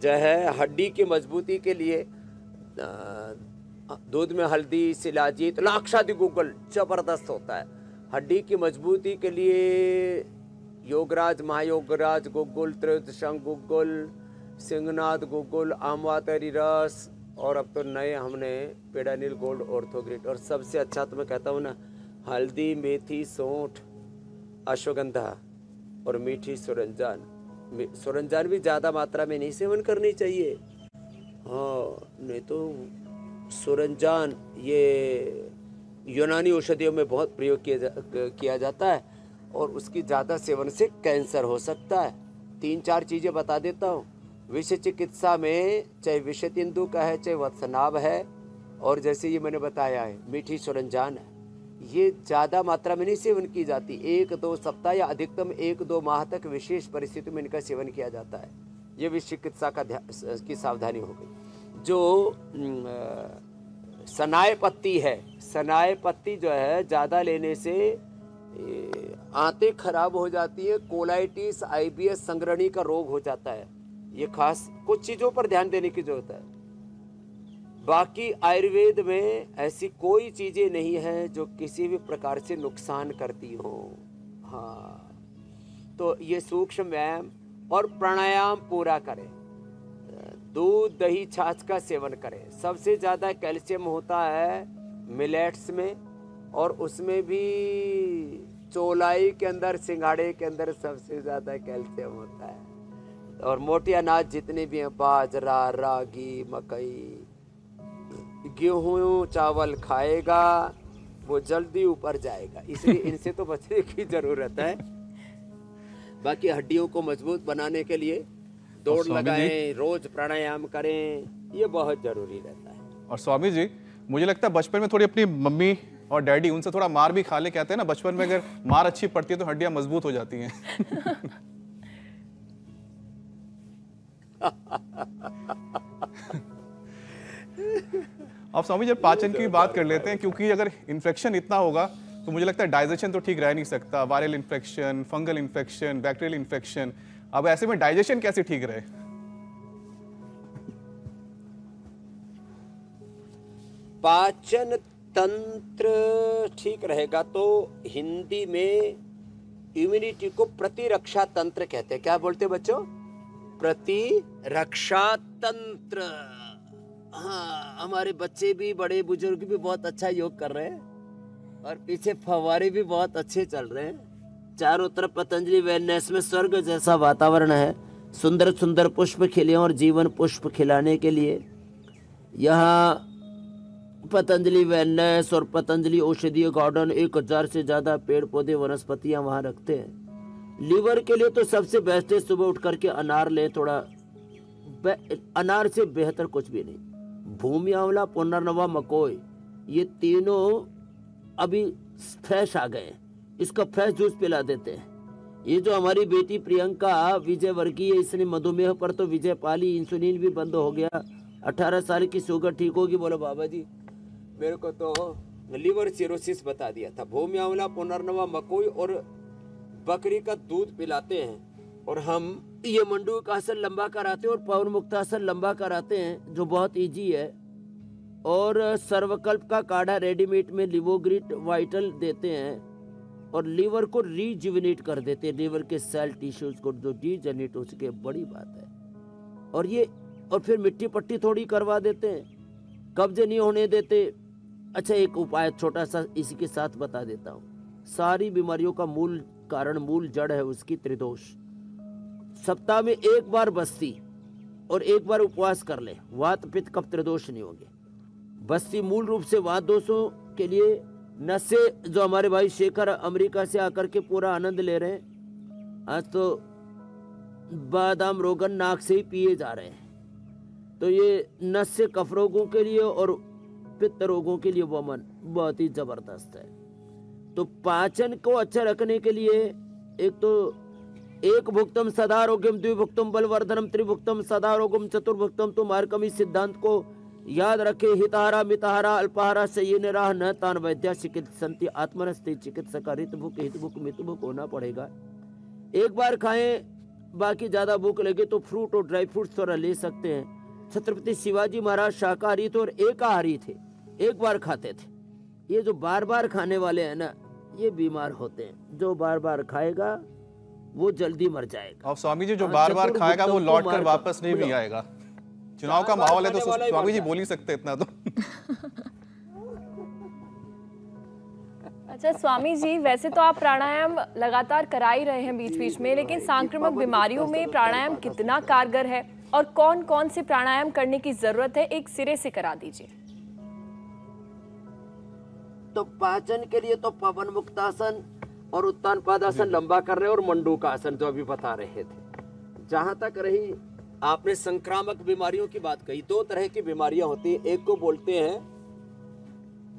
जो है हड्डी की मजबूती के लिए दूध में हल्दी, शिलाजीत, लाक्षादि गुग्गल जबरदस्त होता है। हड्डी की मजबूती के लिए योगराज, महायोगराज गुग्गुल, त्रिदशंग गुग्गुल, सिंहनाथ गुग्गुल, आमवातरी रस, और अब तो नए हमने पेडानिल गोल्ड ऑर्थोग्रिट। और सबसे अच्छा तो मैं कहता हूँ ना, हल्दी, मेथी, सौंठ, अश्वगंधा और मीठी सुरंजान। सुरंजान भी ज़्यादा मात्रा में नहीं सेवन करनी चाहिए। हाँ, नहीं तो सुरंजान ये यूनानी औषधियों में बहुत प्रयोग किया जाता है और उसकी ज़्यादा सेवन से कैंसर हो सकता है। 3-4 चीज़ें बता देता हूँ। विष चिकित्सा में चाहे विषतेंदु का है, चाहे वत्सनाभ है, और जैसे ये मैंने बताया है मीठी सुरंजान है, ये ज़्यादा मात्रा में नहीं सेवन की जाती। 1-2 सप्ताह या अधिकतम 1-2 माह तक विशेष परिस्थिति में इनका सेवन किया जाता है। ये विष चिकित्सा की सावधानी हो गई। जो सनाए पत्ती है, सनाए पत्ती जो है ज़्यादा लेने से आंतें खराब हो जाती है, कोलाइटिस, IBS, संग्रहणी का रोग हो जाता है। ये खास कुछ चीज़ों पर ध्यान देने की जरूरत है। बाकी आयुर्वेद में ऐसी कोई चीज़ें नहीं है जो किसी भी प्रकार से नुकसान करती हो। हाँ, तो ये सूक्ष्म व्यायाम और प्राणायाम पूरा करें। दूध, दही, छाछ का सेवन करें। सबसे ज़्यादा कैल्शियम होता है मिलेट्स में, और उसमें भी चौलाई के अंदर, सिंघाड़े के अंदर सबसे ज़्यादा कैल्शियम होता है। और मोटे अनाज जितने भी हैं, बाजरा, रागी, मकई, गेहूं, चावल खाएगा वो जल्दी ऊपर जाएगा, इसलिए इनसे तो बचने की ज़रूरत है। बाकी हड्डियों को मजबूत बनाने के लिए दौड़ लगाएं, रोज प्राणायाम करें, ये बहुत जरूरी रहता है। और स्वामी जी, मुझे लगता है बचपन में थोड़ी अपनी मम्मी और डैडी उनसे थोड़ा मार भी खा ले। कहते हैं ना, बचपन में अगर मार अच्छी पड़ती है तो हड्डियां मजबूत हो जाती हैं। अब स्वामी, जब पाचन की बात कर लेते हैं, क्योंकि अगर इन्फेक्शन इतना होगा तो मुझे लगता है डाइजेशन तो ठीक रह नहीं सकता। Viral infection, fungal infection, bacterial infection, अब ऐसे में डाइजेशन कैसे ठीक रहे? पाचन तंत्र ठीक रहेगा तो हिंदी में इम्यूनिटी को प्रतिरक्षा तंत्र कहते हैं। क्या बोलते हैं बच्चों? प्रतिरक्षा तंत्र। हाँ, हमारे बच्चे भी बड़े बुजुर्ग भी बहुत अच्छा योग कर रहे हैं और पीछे फव्वारे भी बहुत अच्छे चल रहे हैं। चारों तरफ पतंजलि वेलनेस में स्वर्ग जैसा वातावरण है। सुंदर सुंदर पुष्प खिले और जीवन पुष्प खिलाने के लिए यहाँ पतंजलि वेलनेस और पतंजलि औषधीय गार्डन 1000 से ज़्यादा पेड़ पौधे वनस्पतियाँ वहाँ रखते हैं। लीवर के लिए तो सबसे बेस्ट है सुबह उठ करके अनार लें। थोड़ा अनार से बेहतर कुछ भी नहीं। भूमि आंवला, पुनर्नवा, मकोई, ये तीनों अभी फ्रेश आ गए, इसका फ्रेश जूस पिला देते हैं। ये जो हमारी बेटी प्रियंका विजय वर्गीय, इसने मधुमेह पर तो विजय पाली, इंसुलिन भी बंद हो गया, 18 साल की शुगर ठीक होगी। बोलो बाबा जी मेरे को तो लीवर सिरोसिस बता दिया था। भूमि आंवला, पुनर्नवा, मकोई और बकरी का दूध पिलाते हैं और हम ये मंडू का आसन लंबा कराते हैं और पवन मुक्तासन लंबा कराते हैं जो बहुत इजी है। और सर्वकल्प का काढ़ा रेडीमेड में लिवोग्रिट वाइटल देते हैं और लीवर को रीजुविनेट कर देते हैं। लीवर के सेल टिश्यूज को जो डीजेनरेट हो सके, बड़ी बात है। और फिर मिट्टी पट्टी थोड़ी करवा देते हैं, कब्जे नहीं होने देते। अच्छा, एक उपाय छोटा सा इसी के साथ बता देता हूँ। सारी बीमारियों का मूल कारण, मूल जड़ है उसकी त्रिदोष। सप्ताह में एक बार बस्ती और एक बार उपवास कर ले, वात पित्त कफ त्रिदोष नहीं होंगे। बस्ती मूल रूप से वात दोषों के लिए नशे, जो हमारे भाई शेखर अमेरिका से आकर के पूरा आनंद ले रहे हैं। आज तो बादाम रोगन नाक से ही पिए जा रहे हैं। तो ये नशे कफ रोगों के लिए और पित्त रोगों के लिए वमन बहुत ही जबरदस्त है। तो पाचन को अच्छा रखने के लिए एक भुक्तम सदारोग्यम, द्विभुक्तम बलवर्धनम, त्रिभुक्तम सदारोग्यम, चतुर्भुक्तम। तो मार्कम इस सिद्धांत को याद रखे। हितहारा मितहारा अल्पाहारा शय्येन राह न तान वैद्या चिकित्सन्ति आत्मनस्ति चिकित्सका। रितभुक हितभुक मितभुक होना पड़ेगा। एक बार खाएं, बाकी ज्यादा भूख लगे तो फ्रूट और ड्राई फ्रूट्स थोड़ा ले सकते हैं। छत्रपति शिवाजी महाराज शाकाहारी थे और एकाहारी थे, एक बार खाते थे। ये जो बार बार खाने वाले हैं ना, ये बीमार होते हैं। जो बार बार खाएगा वो जल्दी मर जाएगा। और स्वामी जी जो बार बार खाएगा वो लौट कर वापस नहीं भी आएगा। चुनाव का माहौल है तो स्वामी जी बोल ही सकते इतना तो। अच्छा स्वामी जी, वैसे तो आप प्राणायाम लगातार करा ही रहे हैं बीच बीच में, लेकिन सांक्रामक बीमारियों में प्राणायाम कितना कारगर है और कौन कौन से प्राणायाम करने की जरूरत है, एक सिरे से करा दीजिए। तो पाचन के लिए तो पवन मुक्तासन और उत्तान पादासन लंबा कर रहे हैं और मंडूक आसन जो अभी बता रहे थे। जहां तक रही आपने संक्रामक बीमारियों की बात कही, दो तरह की बीमारियां होती हैं। एक को बोलते हैं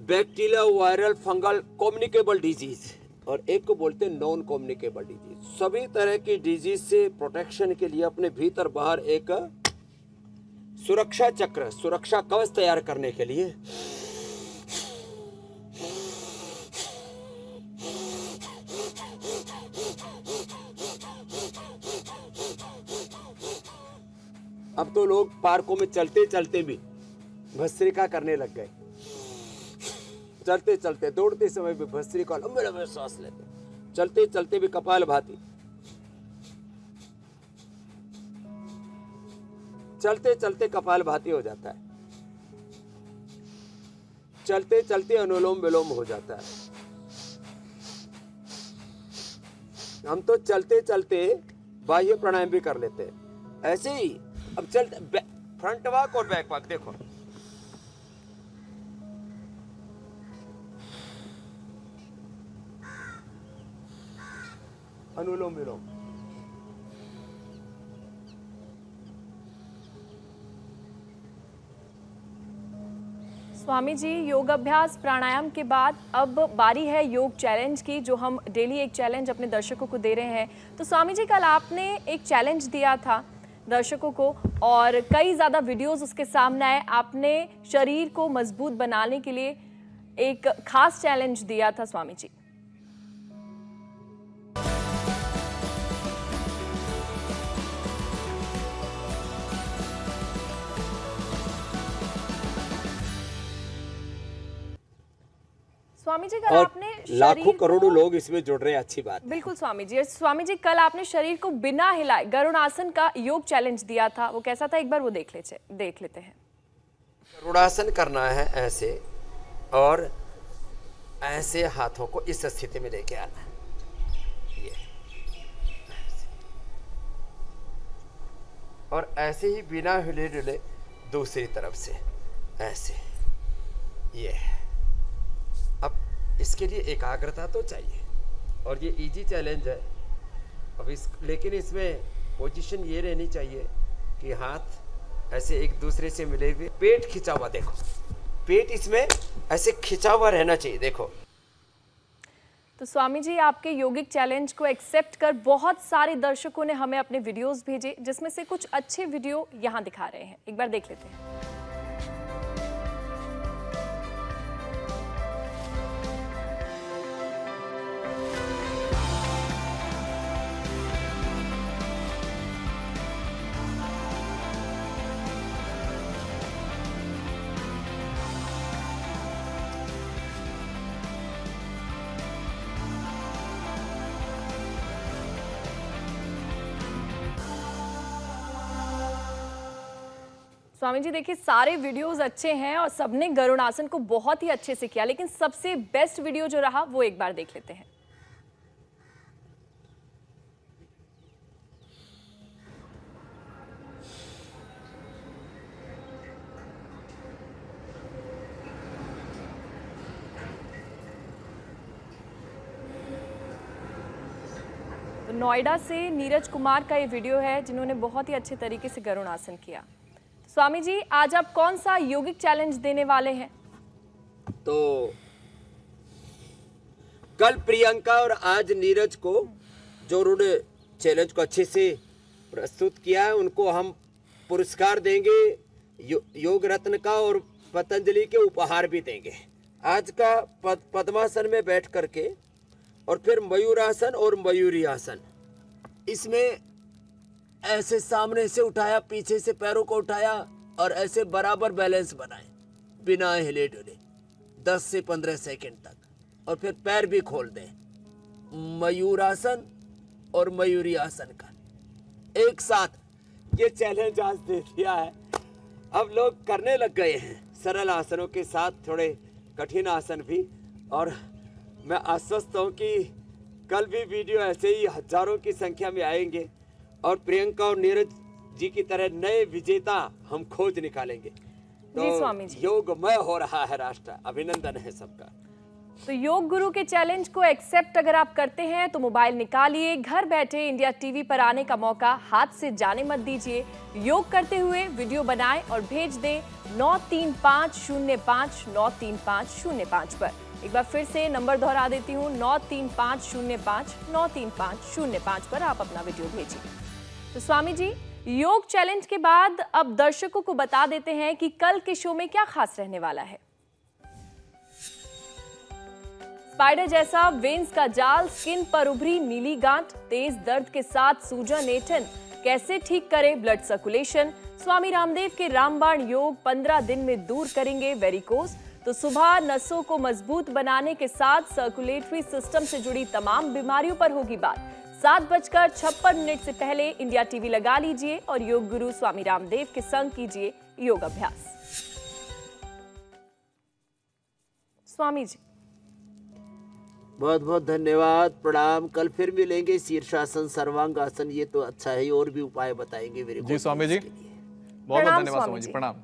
bacteria viral fungal communicable disease और एक को बोलते हैं नॉन कम्युनिकेबल डिजीज। सभी तरह की डिजीज से प्रोटेक्शन के लिए अपने भीतर बाहर एक सुरक्षा चक्र, सुरक्षा कवच तैयार करने के लिए अब तो लोग पार्कों में चलते चलते भी भस्त्रिका करने लग गए। चलते चलते, दौड़ते समय भी भस्त्रिका, लंबे लंबे सांस लेते, चलते चलते भी कपाल भाती, चलते चलते कपाल भाती हो जाता है, चलते चलते अनुलोम विलोम हो जाता है। हम तो चलते चलते बाह्य प्राणायाम भी कर लेते हैं। ऐसे ही अब चलते फ्रंट वॉक और बैक वॉक, देखो अनुलोम विलोम। स्वामी जी, योग अभ्यास प्राणायाम के बाद अब बारी है योग चैलेंज की, जो हम डेली एक चैलेंज अपने दर्शकों को दे रहे हैं। तो स्वामी जी, कल आपने एक चैलेंज दिया था दर्शकों को और कई ज़्यादा वीडियोस उसके सामने आए। आपने शरीर को मजबूत बनाने के लिए एक खास चैलेंज दिया था स्वामी जी। स्वामी जी कल और आपने लाखों करोड़ों लोग इसमें जुड़ रहे हैं, अच्छी बात है। बिल्कुल स्वामी जी। स्वामी जी कल आपने शरीर को बिना हिलाए गरुड़ासन का योग चैलेंज दिया था, वो कैसा था एक बार वो देख लेते हैं। गरुड़ासन करना है ऐसे, और ऐसे हाथों को इस स्थिति में लेके आना है, ये और ऐसे ही बिना हिले डुले दूसरी तरफ से ऐसे, ये। अब इसके लिए एकाग्रता तो चाहिए, और ये इजी चैलेंज है। अब लेकिन इसमें पोजीशन ये रहनी चाहिए कि हाथ ऐसे एक दूसरे से मिले हुए, पेट खिंचा हुआ, देखो पेट इसमें ऐसे खिंचा हुआ रहना चाहिए, देखो। तो स्वामी जी आपके योगिक चैलेंज को एक्सेप्ट कर बहुत सारे दर्शकों ने हमें अपने वीडियोस भेजे, जिसमें से कुछ अच्छे वीडियो यहाँ दिखा रहे हैं, एक बार देख लेते हैं। स्वामी जी देखिए सारे वीडियोस अच्छे हैं और सबने गरुड़ासन को बहुत ही अच्छे से किया, लेकिन सबसे बेस्ट वीडियो जो रहा वो एक बार देख लेते हैं। तो नोएडा से नीरज कुमार का ये वीडियो है, जिन्होंने बहुत ही अच्छे तरीके से गरुड़ासन किया। स्वामी जी आज आप कौन सा योगिक चैलेंज देने वाले हैं? तो कल प्रियंका और आज नीरज को, जो उन्होंने चैलेंज को अच्छे से प्रस्तुत किया है, उनको हम पुरस्कार देंगे योग रत्न का, और पतंजलि के उपहार भी देंगे। आज का पद्मासन में बैठ करके, और फिर मयूरासन और मयूरी आसन, इसमें ऐसे सामने से उठाया, पीछे से पैरों को उठाया, और ऐसे बराबर बैलेंस बनाए बिना हिले डुले 10 से 15 सेकंड तक, और फिर पैर भी खोल दें। मयूरासन और मयूरी आसन का एक साथ ये चैलेंज आज दे दिया है। अब लोग करने लग गए हैं सरल आसनों के साथ थोड़े कठिन आसन भी, और मैं आश्वस्त हूँ कि कल भी वीडियो ऐसे ही हजारों की संख्या में आएंगे, और प्रियंका और नीरज जी की तरह नए विजेता हम खोज निकालेंगे। जी स्वामी जी। योगमय हो रहा है राष्ट्र, अभिनंदन है सबका। तो योग गुरु के चैलेंज को एक्सेप्ट अगर आप करते हैं तो मोबाइल निकालिए, घर बैठे इंडिया टीवी पर आने का मौका हाथ से जाने मत दीजिए। योग करते हुए वीडियो बनाएं और भेज दें 93505935 9350 पर। एक बार फिर से नंबर दोहरा देती हूँ, 93505935 पर आप अपना वीडियो भेजिए। तो स्वामी जी योग चैलेंज के बाद अब दर्शकों को बता देते हैं कि कल के शो में क्या खास रहने वाला है। स्पाइडर जैसा वेन्स का जाल, स्किन पर उभरी नीली गांठ, तेज दर्द के साथ सूजन ऐंठन, कैसे ठीक करे ब्लड सर्कुलेशन। स्वामी रामदेव के रामबाण योग 15 दिन में दूर करेंगे वेरिकोस। तो सुबह नसों को मजबूत बनाने के साथ सर्कुलेटरी सिस्टम से जुड़ी तमाम बीमारियों पर होगी बात। 7:56 से पहले इंडिया टीवी लगा लीजिए और योग गुरु स्वामी रामदेव के संग कीजिए योग अभ्यास। स्वामी जी बहुत बहुत धन्यवाद, प्रणाम। कल फिर मिलेंगे। शीर्षासन, सर्वांगासन, ये तो अच्छा है, और भी उपाय बताएंगे मेरे को। जी स्वामी जी, बहुत बहुत धन्यवाद स्वामी जी, प्रणाम।